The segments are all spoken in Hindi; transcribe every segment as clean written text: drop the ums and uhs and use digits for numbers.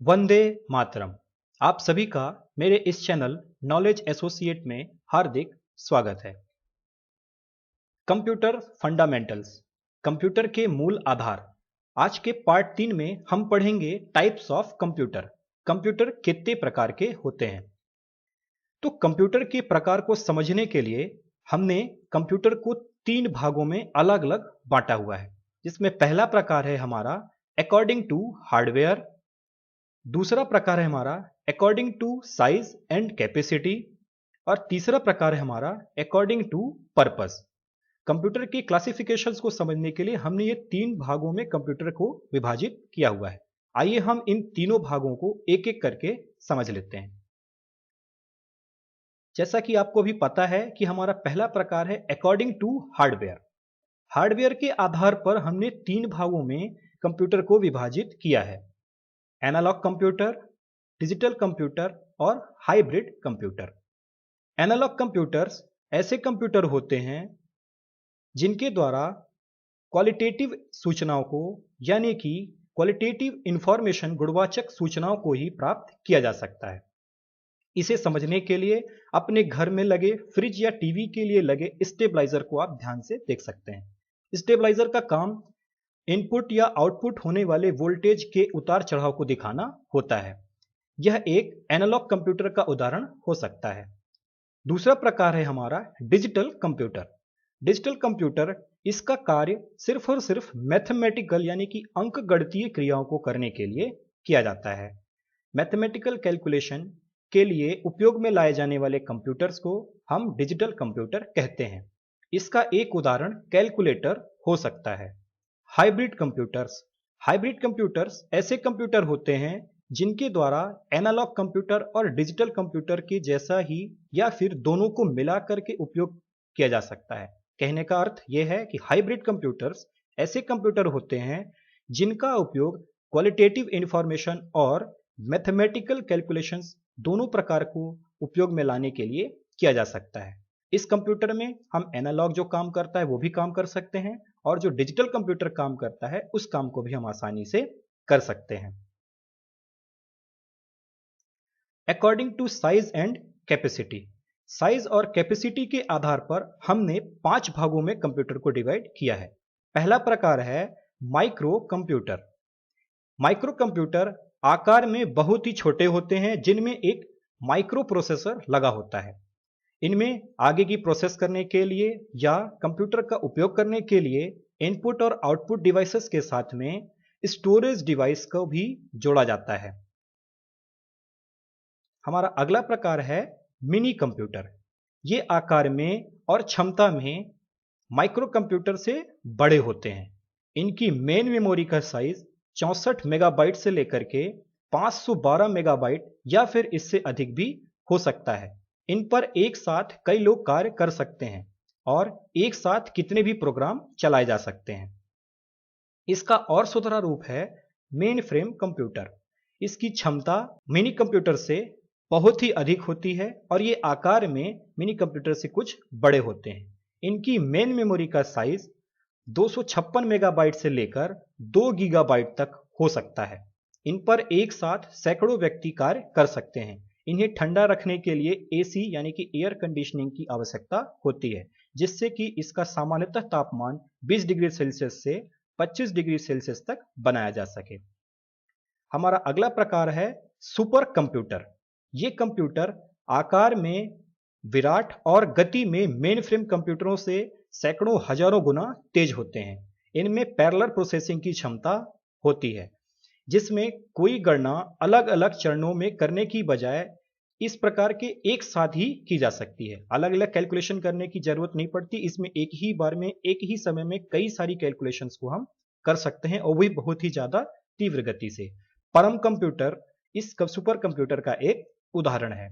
वंदे मातरम। आप सभी का मेरे इस चैनल नॉलेज एसोसिएट में हार्दिक स्वागत है। कंप्यूटर फंडामेंटल्स, कंप्यूटर के मूल आधार। आज के पार्ट 3 में हम पढ़ेंगे टाइप्स ऑफ कंप्यूटर। कंप्यूटर कितने प्रकार के होते हैं। तो कंप्यूटर के प्रकार को समझने के लिए हमने कंप्यूटर को 3 भागों में अलग अलग बांटा हुआ है, जिसमें पहला प्रकार है हमारा अकॉर्डिंग टू हार्डवेयर, दूसरा प्रकार है हमारा according to size and capacity, और तीसरा प्रकार है हमारा अकॉर्डिंग टू पर्पस। कंप्यूटर की क्लासिफिकेशंस को समझने के लिए हमने ये 3 भागों में कंप्यूटर को विभाजित किया हुआ है। आइए हम इन तीनों भागों को एक एक करके समझ लेते हैं। जैसा कि आपको भी पता है कि हमारा पहला प्रकार है अकॉर्डिंग टू हार्डवेयर। हार्डवेयर के आधार पर हमने 3 भागों में कंप्यूटर को विभाजित किया है: एनालॉग कंप्यूटर, डिजिटल कंप्यूटर और हाइब्रिड कंप्यूटर। एनालॉग कंप्यूटर्स ऐसे कंप्यूटर होते हैं जिनके द्वारा क्वालिटेटिव सूचनाओं को, यानी कि क्वालिटेटिव इंफॉर्मेशन, गुणवाचक सूचनाओं को ही प्राप्त किया जा सकता है। इसे समझने के लिए अपने घर में लगे फ्रिज या टीवी के लिए लगे स्टेबलाइजर को आप ध्यान से देख सकते हैं। स्टेबलाइजर का काम इनपुट या आउटपुट होने वाले वोल्टेज के उतार चढ़ाव को दिखाना होता है। यह एक एनालॉग कंप्यूटर का उदाहरण हो सकता है। दूसरा प्रकार है हमारा डिजिटल कंप्यूटर। डिजिटल कंप्यूटर, इसका कार्य सिर्फ और सिर्फ मैथमेटिकल यानी कि अंकगणितीय क्रियाओं को करने के लिए किया जाता है। मैथमेटिकल कैलकुलेशन के लिए उपयोग में लाए जाने वाले कंप्यूटर्स को हम डिजिटल कंप्यूटर कहते हैं। इसका एक उदाहरण कैलकुलेटर हो सकता है। हाइब्रिड कंप्यूटर्स, हाइब्रिड कंप्यूटर्स ऐसे कंप्यूटर होते हैं जिनके द्वारा एनालॉग कंप्यूटर और डिजिटल कंप्यूटर के जैसा ही या फिर दोनों को मिलाकर के उपयोग किया जा सकता है। कहने का अर्थ यह है कि हाइब्रिड कंप्यूटर्स ऐसे कंप्यूटर होते हैं जिनका उपयोग क्वालिटेटिव इंफॉर्मेशन और मैथमेटिकल कैलकुलेशंस दोनों प्रकार को उपयोग में लाने के लिए किया जा सकता है। इस कंप्यूटर में हम एनालॉग जो काम करता है वो भी काम कर सकते हैं, और जो डिजिटल कंप्यूटर काम करता है उस काम को भी हम आसानी से कर सकते हैं। According to size and capacity, size और कैपेसिटी के आधार पर हमने 5 भागों में कंप्यूटर को डिवाइड किया है। पहला प्रकार है माइक्रो कंप्यूटर। माइक्रो कंप्यूटर आकार में बहुत ही छोटे होते हैं, जिनमें एक माइक्रो प्रोसेसर लगा होता है। इनमें आगे की प्रोसेस करने के लिए या कंप्यूटर का उपयोग करने के लिए इनपुट और आउटपुट डिवाइसेस के साथ में स्टोरेज डिवाइस को भी जोड़ा जाता है। हमारा अगला प्रकार है मिनी कंप्यूटर। ये आकार में और क्षमता में माइक्रो कंप्यूटर से बड़े होते हैं। इनकी मेन मेमोरी का साइज 64 मेगाबाइट से लेकर के 512 मेगाबाइट या फिर इससे अधिक भी हो सकता है। इन पर एक साथ कई लोग कार्य कर सकते हैं और एक साथ कितने भी प्रोग्राम चलाए जा सकते हैं। इसका और सुधरा रूप है मेन फ्रेम कंप्यूटर। इसकी क्षमता मिनी कंप्यूटर से बहुत ही अधिक होती है और ये आकार में मिनी कंप्यूटर से कुछ बड़े होते हैं। इनकी मेन मेमोरी का साइज 256 मेगाबाइट से लेकर 2 गीगाबाइट तक हो सकता है। इन पर एक साथ सैकड़ों व्यक्ति कार्य कर सकते हैं। इन्हें ठंडा रखने के लिए एसी यानी कि एयर कंडीशनिंग की आवश्यकता होती है, जिससे कि इसका सामान्यतः तापमान 20 डिग्री सेल्सियस से 25 डिग्री सेल्सियस तक बनाया जा सके। हमारा अगला प्रकार है सुपर कंप्यूटर। ये कंप्यूटर आकार में विराट और गति में मेन फ्रेम कंप्यूटरों से सैकड़ों हजारों गुना तेज होते हैं। इनमें पैरेलल प्रोसेसिंग की क्षमता होती है, जिसमें कोई गणना अलग अलग चरणों में करने की बजाय इस प्रकार के एक साथ ही की जा सकती है। अलग अलग कैलकुलेशन करने की जरूरत नहीं पड़ती। इसमें एक ही बार में, एक ही समय में कई सारी कैलकुलेशंस को हम कर सकते हैं, और भी बहुत ही ज्यादा तीव्र गति से। परम कंप्यूटर इस सुपर कंप्यूटर का एक उदाहरण है।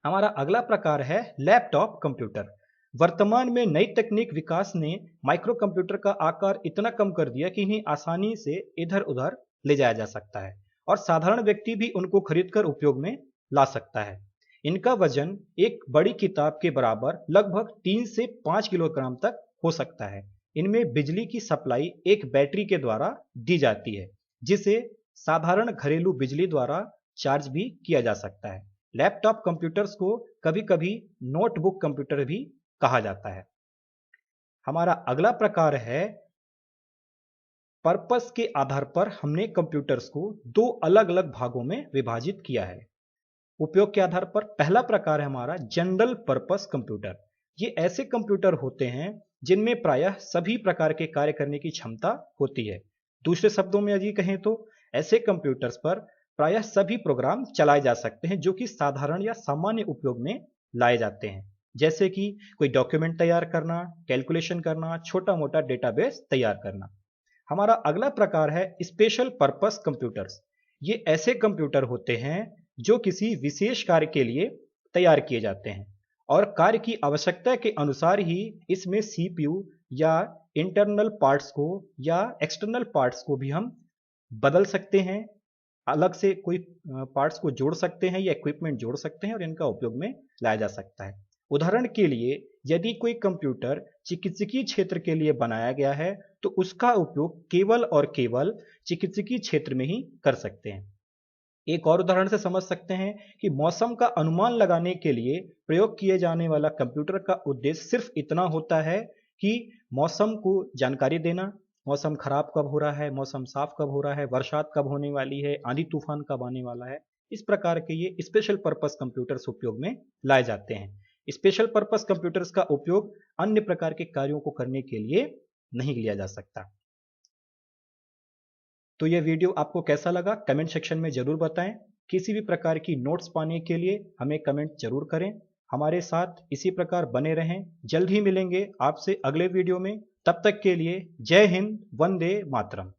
हमारा अगला प्रकार है लैपटॉप कंप्यूटर। वर्तमान में नई तकनीक विकास ने माइक्रो कंप्यूटर का आकार इतना कम कर दिया कि इन्हें आसानी से इधर उधर ले जाया जा सकता है और साधारण व्यक्ति भी उनको खरीदकर उपयोग में ला सकता है। इनका वजन एक बड़ी किताब के बराबर लगभग 3 से 5 किलोग्राम तक हो सकता है। इनमें बिजली की सप्लाई एक बैटरी के द्वारा दी जाती है, जिसे साधारण घरेलू बिजली द्वारा चार्ज भी किया जा सकता है। लैपटॉप कंप्यूटर्स को कभी कभी नोटबुक कंप्यूटर भी कहा जाता है। हमारा अगला प्रकार है, पर्पस के आधार पर हमने कंप्यूटर्स को दो अलग अलग भागों में विभाजित किया है। उपयोग के आधार पर पहला प्रकार है हमारा जनरल पर्पस कंप्यूटर। ये ऐसे कंप्यूटर होते हैं जिनमें प्रायः सभी प्रकार के कार्य करने की क्षमता होती है। दूसरे शब्दों में यदि कहें तो ऐसे कंप्यूटर्स पर प्रायः सभी प्रोग्राम चलाए जा सकते हैं जो कि साधारण या सामान्य उपयोग में लाए जाते हैं, जैसे कि कोई डॉक्यूमेंट तैयार करना, कैलकुलेशन करना, छोटा मोटा डेटाबेस तैयार करना। हमारा अगला प्रकार है स्पेशल पर्पस कंप्यूटर्स। ये ऐसे कंप्यूटर होते हैं जो किसी विशेष कार्य के लिए तैयार किए जाते हैं और कार्य की आवश्यकता के अनुसार ही इसमें सीपीयू या इंटरनल पार्ट्स को या एक्सटर्नल पार्ट्स को भी हम बदल सकते हैं, अलग से कोई पार्ट्स को जोड़ सकते हैं या इक्विपमेंट जोड़ सकते हैं और इनका उपयोग में लाया जा सकता है। उदाहरण के लिए यदि कोई कंप्यूटर चिकित्सकीय क्षेत्र के लिए बनाया गया है तो उसका उपयोग केवल और केवल चिकित्सकीय क्षेत्र में ही कर सकते हैं। एक और उदाहरण से समझ सकते हैं कि मौसम का अनुमान लगाने के लिए प्रयोग किए जाने वाला कंप्यूटर का उद्देश्य सिर्फ इतना होता है कि मौसम को जानकारी देना, मौसम खराब कब हो रहा है, मौसम साफ कब हो रहा है, बरसात कब होने वाली है, आंधी तूफान कब आने वाला है। इस प्रकार के ये स्पेशल पर्पस कंप्यूटर्स उपयोग में लाए जाते हैं। स्पेशल पर्पस कंप्यूटर्स का उपयोग अन्य प्रकार के कार्यों को करने के लिए नहीं लिया जा सकता। तो यह वीडियो आपको कैसा लगा कमेंट सेक्शन में जरूर बताएं। किसी भी प्रकार की नोट्स पाने के लिए हमें कमेंट जरूर करें। हमारे साथ इसी प्रकार बने रहें। जल्द ही मिलेंगे आपसे अगले वीडियो में। तब तक के लिए जय हिंद, वंदे मातरम।